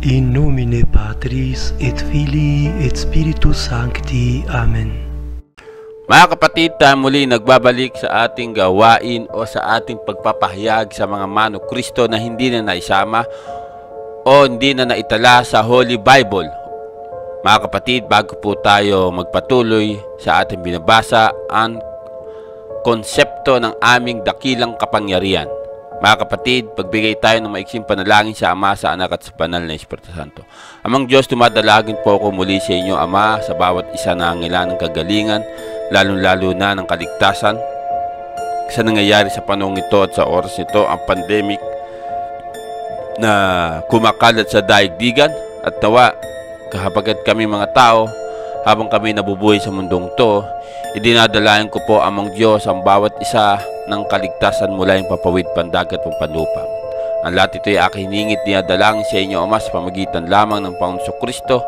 In nomine Patris et Filii et Spiritus Sancti. Amen. Mga kapatid, muli nagbabalik sa ating gawain o sa ating pagpapahayag sa mga mano Kristo na hindi na naisama o hindi na naitala sa Holy Bible. Mga kapatid, bago po tayo magpatuloy sa ating binabasa ang konsepto ng aming dakilang kapangyarihan. Mga kapatid, pagbigay tayo ng maiksing panalangin sa Ama, sa Anak at sa Banal na Espiritu Santo. Amang Diyos, tumadalagin po ako muli sa inyo, Ama, sa bawat isa na nangangailangan ng kagalingan, lalong-lalo na ng kaligtasan. Sa nangyayari sa panahong ito at sa oras nito, ang pandemic na kumakalat sa daigdigan, at nawa, kahabagat kami mga tao, habang kami nabubuhay sa mundong to, idinadalayan ko po, Amang Diyos, ang bawat isa ng kaligtasan mula yung papawid pandagat ng panlupa. Ang lahat ito ay aking hiningit niya dalangin sa inyo, Ama, sa pamagitan lamang ng Panginoong Kristo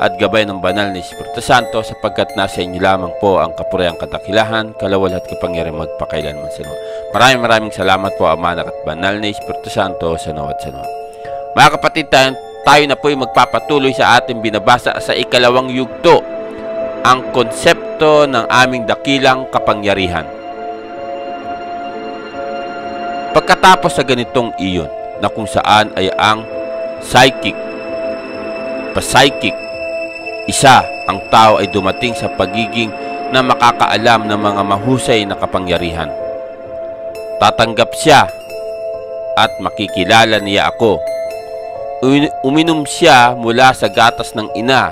at gabay ng Banal na Espiritu Santo, sapagkat nasa inyo lamang po ang kapuriang kadakilahan, kalawal at kapangyarihan magpakailanman sa Lord. Maraming salamat po, Ama, Anak at Banal na Espiritu Santo, sa nawat sa Lord. Mga kapatid, tayo na po ay magpapatuloy sa ating binabasa sa ikalawang yugto, ang konsepto ng aming dakilang kapangyarihan. Pagkatapos sa ganitong iyon na kung saan ay ang psychic, isa ang tao ay dumating sa pagiging na makakaalam ng mga mahusay na kapangyarihan. Tatanggap siya at makikilala niya ako. Uminom siya mula sa gatas ng ina.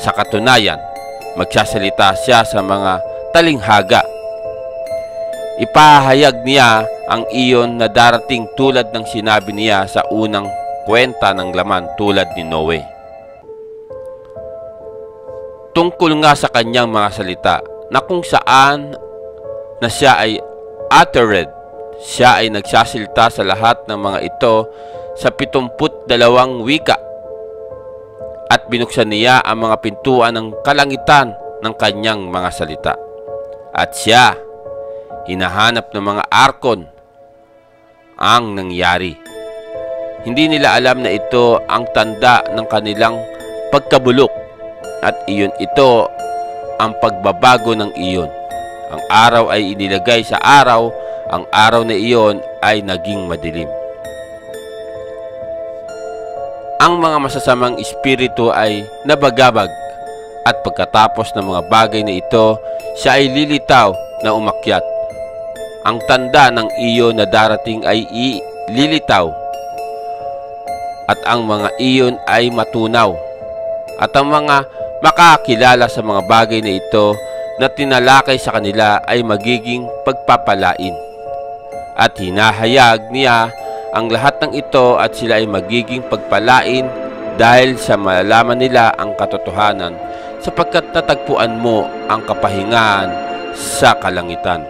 Sa katunayan, magsasalita siya sa mga talinghaga. Ipahayag niya ang iyon na darating tulad ng sinabi niya sa unang kwenta ng laman tulad ni Noe. Tungkol nga sa kanyang mga salita na kung saan na siya ay uttered, siya ay nagsasalita sa lahat ng mga ito sa 72 wika at binuksan niya ang mga pintuan ng kalangitan ng kanyang mga salita. At siya, hinahanap ng mga arkon ang nangyari. Hindi nila alam na ito ang tanda ng kanilang pagkabulok at iyon ito ang pagbabago ng iyon. Ang araw ay inilagay sa araw, ang araw na iyon ay naging madilim. Ang mga masasamang espiritu ay nabagabag at pagkatapos ng mga bagay na ito, siya ay lilitaw na umakyat. Ang tanda ng iyon na darating ay lilitaw at ang mga iyon ay matunaw at ang mga makakilala sa mga bagay na ito na tinalakay sa kanila ay magiging pagpapalain. At hinahayag niya ang lahat ng ito at sila ay magiging pagpalain dahil sa malalaman nila ang katotohanan, sapagkat natagpuan mo ang kapahingahan sa kalangitan.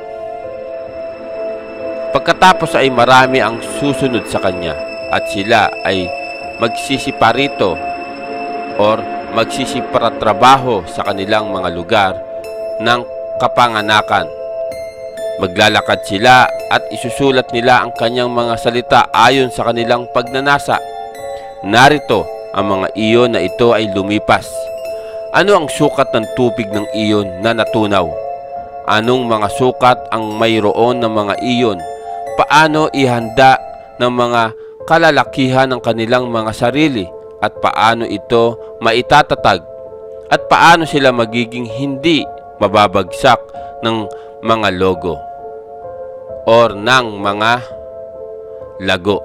Pagkatapos ay marami ang susunod sa kanya at sila ay magsisiparito or magsisiparatrabaho sa kanilang mga lugar ng kapanganakan. Maglalakad sila at isusulat nila ang kanyang mga salita ayon sa kanilang pagnanasa. Narito ang mga iyon na ito ay lumipas. Ano ang sukat ng tubig ng iyon na natunaw? Anong mga sukat ang mayroon ng mga iyon? Paano ihanda ng mga kalalakihan ng kanilang mga sarili at paano ito maitatatag at paano sila magiging hindi mababagsak ng mga logo or ng mga lago.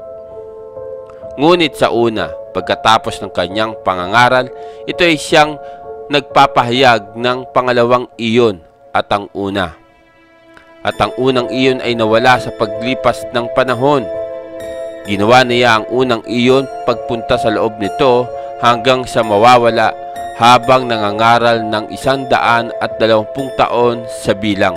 Ngunit sa una, pagkatapos ng kanyang pangangaral, ito ay siyang nagpapahayag ng pangalawang iyon at ang una. At ang unang iyon ay nawala sa paglipas ng panahon. Ginawa niya ang unang iyon pagpunta sa loob nito hanggang sa mawawala habang nangangaral ng 120 taon sa bilang.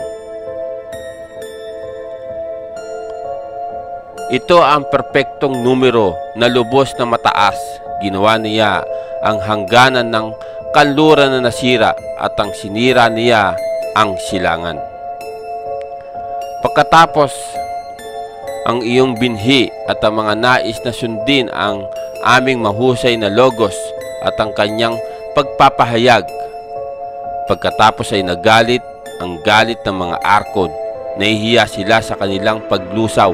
Ito ang perpektong numero na lubos na mataas. Ginawa niya ang hangganan ng kanluran na nasira at ang sinira niya ang silangan. Pagkatapos ang iyong binhi at ang mga nais na sundin ang aming mahusay na logos at ang kanyang pagpapahayag. Pagkatapos ay nagalit ang galit ng mga arkon. Nahihiya sila sa kanilang paglusaw.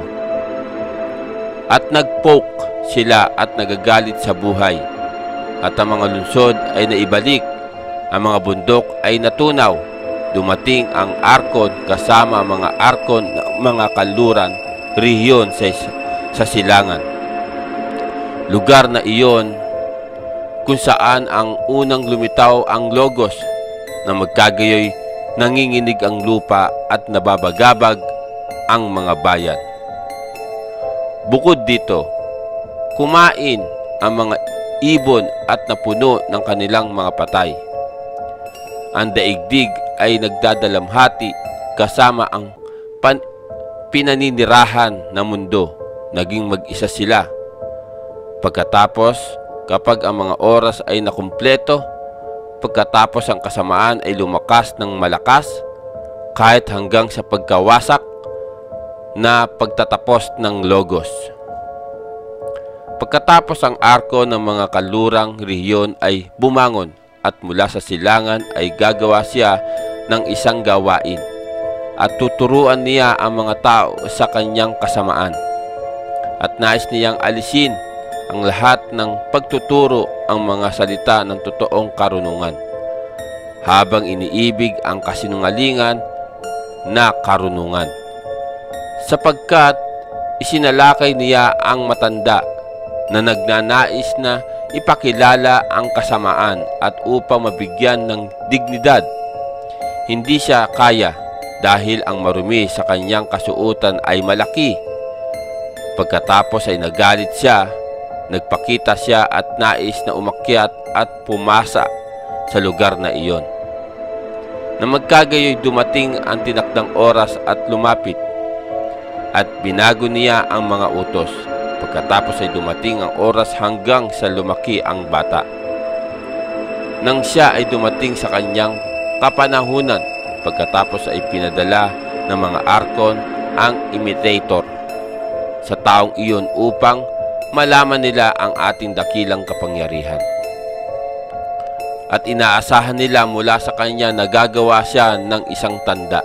At nagpoke sila at nagagalit sa buhay. At ang mga lungsod ay naibalik. Ang mga bundok ay natunaw. Dumating ang arkon kasama ang mga arkon ng mga kanluran, rehiyon sa silangan. Lugar na iyon kung saan ang unang lumitaw ang logos na magkagayoy nanginginig ang lupa at nababagabag ang mga bayan. Bukod dito, kumain ang mga ibon at napuno ng kanilang mga patay. Ang daigdig ay nagdadalamhati kasama ang pinaninirahan ng mundo. Naging mag-isa sila. Pagkatapos, kapag ang mga oras ay nakumpleto, pagkatapos ang kasamaan ay lumakas ng malakas, kahit hanggang sa pagkawasak na pagtatapos ng logos. Pagkatapos ang arko ng mga kanlurang rehiyon ay bumangon at mula sa silangan ay gagawa siya ng isang gawain at tuturuan niya ang mga tao sa kanyang kasamaan. At nais niyang alisin ang lahat ng pagtuturo ang mga salita ng totoong karunungan, habang iniibig ang kasinungalingan na karunungan. Sapagkat isinalakay niya ang matanda na nagnanais na ipakilala ang kasamaan at upang mabigyan ng dignidad. Hindi siya kaya dahil ang marumi sa kanyang kasuotan ay malaki. Pagkatapos ay nagalit siya. Nagpakita siya at nais na umakyat at pumasa sa lugar na iyon. Na magkagayoy dumating ang tinakdang oras at lumapit, at binago niya ang mga utos. Pagkatapos ay dumating ang oras hanggang sa lumaki ang bata. Nang siya ay dumating sa kanyang kapanahunan, pagkatapos ay pinadala ng mga arkon ang imitator sa taong iyon upang malaman nila ang ating dakilang kapangyarihan. At inaasahan nila mula sa kanya na gagawa siya ng isang tanda.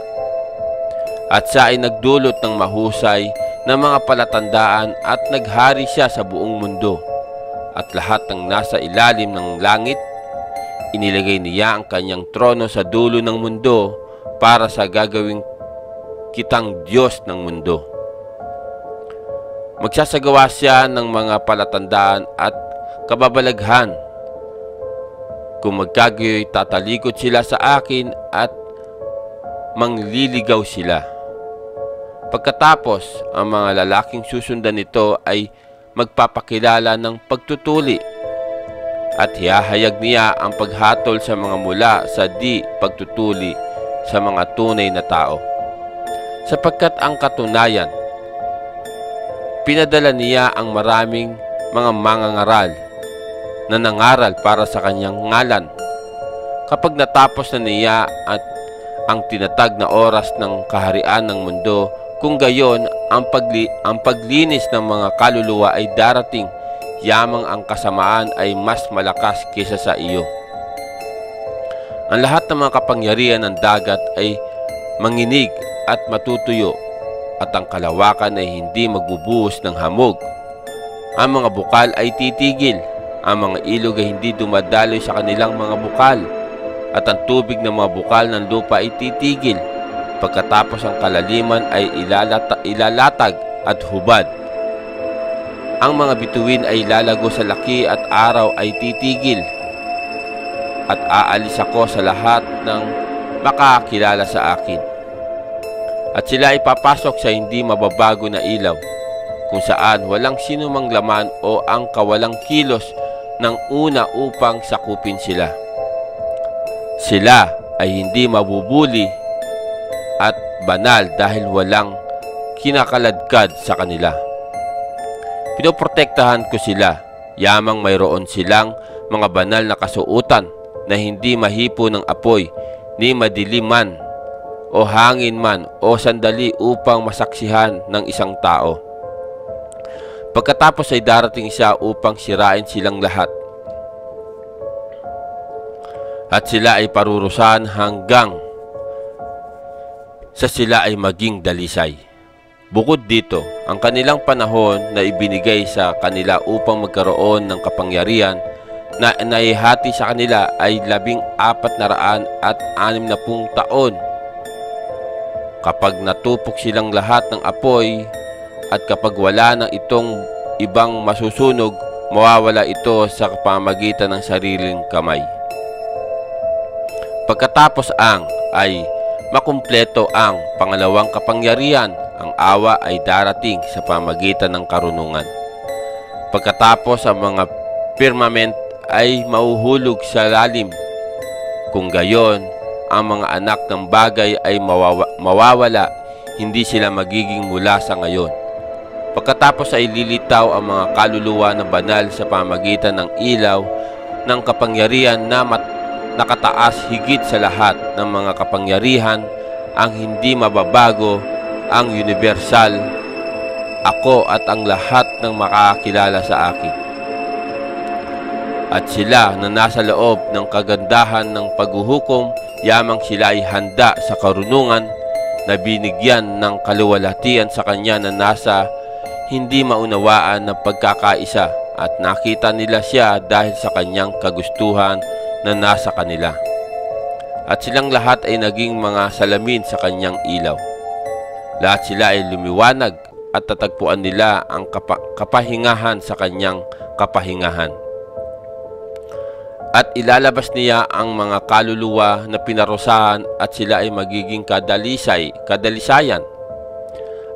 At siya ay nagdulot ng mahusay na mga palatandaan at naghari siya sa buong mundo. At lahat ng nasa ilalim ng langit, inilagay niya ang kanyang trono sa dulo ng mundo para sa gagawing kitang Diyos ng mundo. Magsasagawa siya ng mga palatandaan at kababalaghan. Kung magkagayoy, tatalikod sila sa akin at mangliligaw sila. Pagkatapos, ang mga lalaking susundan nito ay magpapakilala ng pagtutuli at hihahayag niya ang paghatol sa mga mula sa di pagtutuli sa mga tunay na tao. Sapagkat ang katunayan, pinadala niya ang maraming mga mangangaral na nangaral para sa kanyang ngalan. Kapag natapos na niya at ang tinatag na oras ng kaharian ng mundo, kung gayon ang paglinis ng mga kaluluwa ay darating, yamang ang kasamaan ay mas malakas kaysa sa iyo. Ang lahat ng mga kapangyarihan ng dagat ay manginig at matutuyo, at ang kalawakan ay hindi magbubuhos ng hamog. Ang mga bukal ay titigil, ang mga ilog ay hindi dumadaloy sa kanilang mga bukal, at ang tubig ng mga bukal ng lupa ay titigil. Pagkatapos ang kalaliman ay ilalatag at hubad. Ang mga bituin ay lalago sa laki at araw ay titigil. At aalis ako sa lahat ng makakilala sa akin. At sila ay papasok sa hindi mababago na ilaw, kung saan walang sinumang laman o ang kawalang kilos ng una upang sakupin sila. Sila ay hindi mabubuli at banal dahil walang kinakaladkad sa kanila. Pinoprotektahan ko sila, yamang mayroon silang mga banal na kasuotan na hindi mahipo ng apoy, ni madilim man o hangin man o sandali upang masaksihan ng isang tao. Pagkatapos ay darating siya upang sirain silang lahat. At sila ay parurusahan hanggang sa sila ay maging dalisay. Bukod dito, ang kanilang panahon na ibinigay sa kanila upang magkaroon ng kapangyarihan na naihati sa kanila ay 1460 taon. Kapag natupok silang lahat ng apoy at kapag wala ng itong ibang masusunog, mawawala ito sa pamamagitan ng sariling kamay. Pagkatapos ay makumpleto ang pangalawang kapangyarihan, ang awa ay darating sa pamamagitan ng karunungan. Pagkatapos ang mga firmament ay mauhulog sa lalim. Kung gayon, ang mga anak ng bagay ay mawawala, hindi sila magiging mula sa ngayon. Pagkatapos ay lilitaw ang mga kaluluwa na banal sa pamamagitan ng ilaw ng kapangyarihan na nakataas higit sa lahat ng mga kapangyarihan, ang hindi mababago, ang universal, ako at ang lahat ng makakilala sa akin. At sila na nasa loob ng kagandahan ng paghuhukom, yamang sila ay handa sa karunungan na binigyan ng kaluwalhatian sa kanya na nasa hindi maunawaan ng pagkakaisa, at nakita nila siya dahil sa kanyang kagustuhan na nasa kanila. At silang lahat ay naging mga salamin sa kanyang ilaw. Lahat sila ay lumiwanag at tatagpuan nila ang kapahingahan sa kanyang kapahingahan. At ilalabas niya ang mga kaluluwa na pinarusahan at sila ay magiging kadalisayan.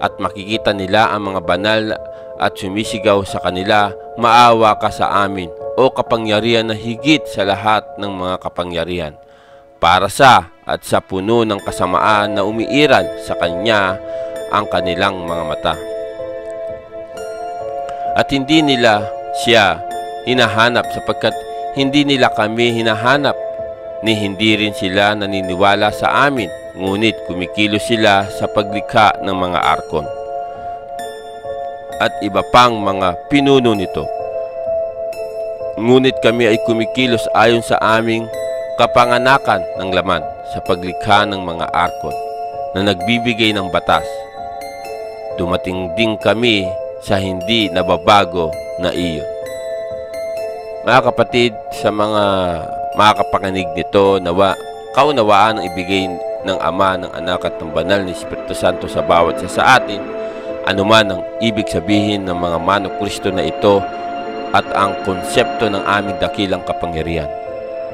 At makikita nila ang mga banal at sumisigaw sa kanila, maawa ka sa amin, o kapangyarihan na higit sa lahat ng mga kapangyarihan. Para sa at sa puno ng kasamaan na umiiral sa kanya ang kanilang mga mata. At hindi nila siya hinahanap sapagkat hindi nila kami hinahanap, ni hindi rin sila naniniwala sa amin, ngunit kumikilos sila sa paglikha ng mga arkon at iba pang mga pinuno nito. Ngunit kami ay kumikilos ayon sa aming kapanganakan ng laman sa paglikha ng mga arkon na nagbibigay ng batas. Dumating din kami sa hindi nababago na iyon. Mga kapatid, sa mga makakapakinig nito, kaunawaan ang ibigay ng Ama, ng Anak at ng Banal na Espiritu Santo sa bawat isa sa atin, anuman ang ibig sabihin ng mga Mano Kristo na ito at ang konsepto ng aming dakilang kapangyarihan.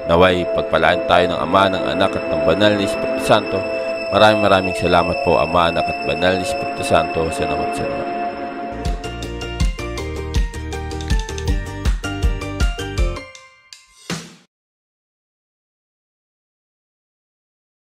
Naway pagpalaan tayo ng Ama, ng Anak at ng Banal na Espiritu Santo. Maraming salamat po, Ama, Anak at Banal na Espiritu Santo. Salamat.